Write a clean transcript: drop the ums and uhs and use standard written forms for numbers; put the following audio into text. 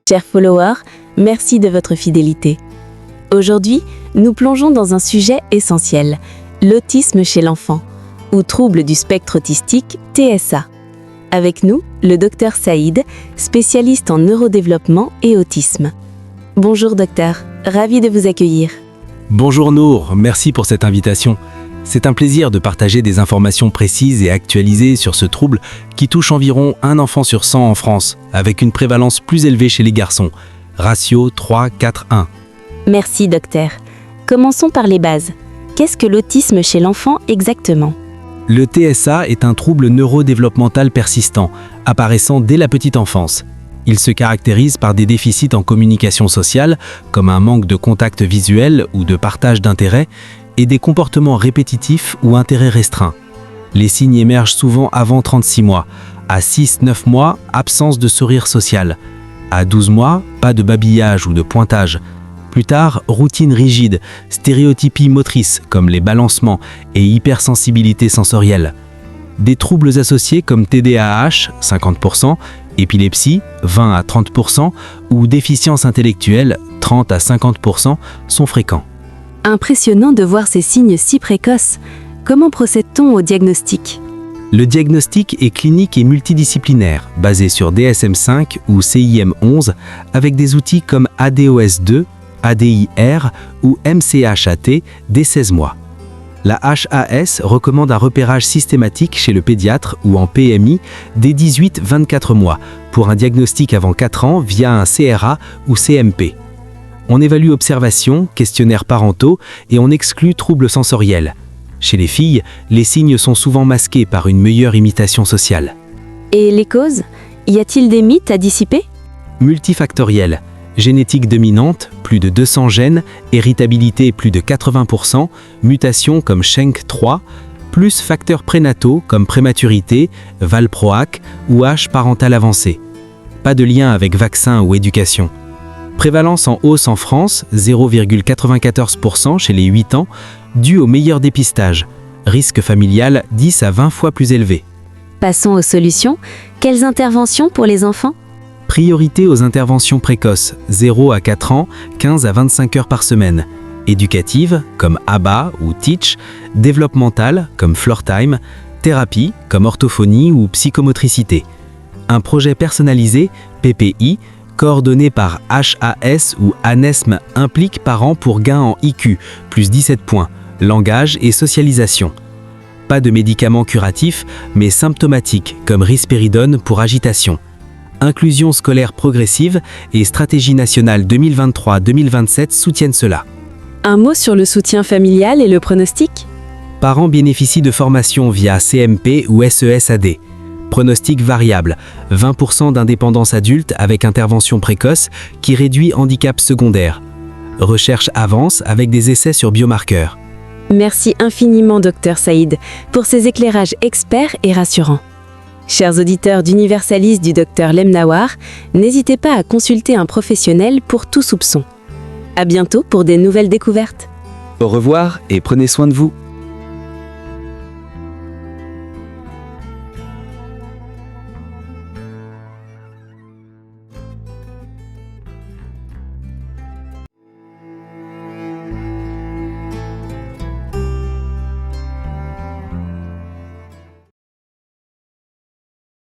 Chers followers, merci de votre fidélité. Aujourd'hui, nous plongeons dans un sujet essentiel, l'autisme chez l'enfant, ou trouble du spectre autistique, TSA. Avec nous, le docteur Saïd, spécialiste en neurodéveloppement et autisme. Bonjour docteur, ravi de vous accueillir. Bonjour Nour, merci pour cette invitation. C'est un plaisir de partager des informations précises et actualisées sur ce trouble qui touche environ un enfant sur 100 en France, avec une prévalence plus élevée chez les garçons, ratio 3-4-1. Merci docteur. Commençons par les bases. Qu'est-ce que l'autisme chez l'enfant exactement ? Le TSA est un trouble neurodéveloppemental persistant, apparaissant dès la petite enfance. Il se caractérise par des déficits en communication sociale, comme un manque de contact visuel ou de partage d'intérêts, et des comportements répétitifs ou intérêts restreints. Les signes émergent souvent avant 36 mois. À 6-9 mois, absence de sourire social. À 12 mois, pas de babillage ou de pointage. Plus tard, routine rigide, stéréotypie motrice comme les balancements et hypersensibilité sensorielle. Des troubles associés comme TDAH, 50%, épilepsie, 20 à 30%, ou déficience intellectuelle, 30 à 50%, sont fréquents. Impressionnant de voir ces signes si précoces. Comment procède-t-on au diagnostic ? Le diagnostic est clinique et multidisciplinaire, basé sur DSM-5 ou CIM-11, avec des outils comme ADOS-2, ADIR ou MCHAT dès 16 mois. La HAS recommande un repérage systématique chez le pédiatre ou en PMI dès 18-24 mois pour un diagnostic avant 4 ans via un CRA ou CMP. On évalue observation, questionnaires parentaux et on exclut troubles sensoriels. Chez les filles, les signes sont souvent masqués par une meilleure imitation sociale. Et les causes ? Y a-t-il des mythes à dissiper ? Multifactoriel. Génétique dominante, plus de 200 gènes, héritabilité plus de 80%, mutations comme SHENK3, plus facteurs prénataux comme prématurité, valproac ou âge parental avancé. Pas de lien avec vaccin ou éducation. Prévalence en hausse en France, 0,94% chez les 8 ans, due au meilleur dépistage. Risque familial 10 à 20 fois plus élevé. Passons aux solutions. Quelles interventions pour les enfants ? Priorité aux interventions précoces, 0 à 4 ans, 15 à 25 heures par semaine. Éducatives, comme ABA ou Teach, développementales, comme Floortime, thérapie, comme orthophonie ou psychomotricité. Un projet personnalisé, PPI, coordonné par HAS ou ANESM, implique parents pour gain en IQ, plus 17 points, langage et socialisation. Pas de médicaments curatifs, mais symptomatiques, comme risperidone pour agitation. Inclusion scolaire progressive et stratégie nationale 2023-2027 soutiennent cela. Un mot sur le soutien familial et le pronostic ? Parents bénéficient de formations via CMP ou SESAD. Pronostic variable, 20% d'indépendance adulte avec intervention précoce qui réduit handicap secondaire. Recherche avance avec des essais sur biomarqueurs. Merci infiniment Dr Saïd pour ces éclairages experts et rassurants. Chers auditeurs d'Universalis du Dr Lemnawar, n'hésitez pas à consulter un professionnel pour tout soupçon. À bientôt pour des nouvelles découvertes. Au revoir et prenez soin de vous.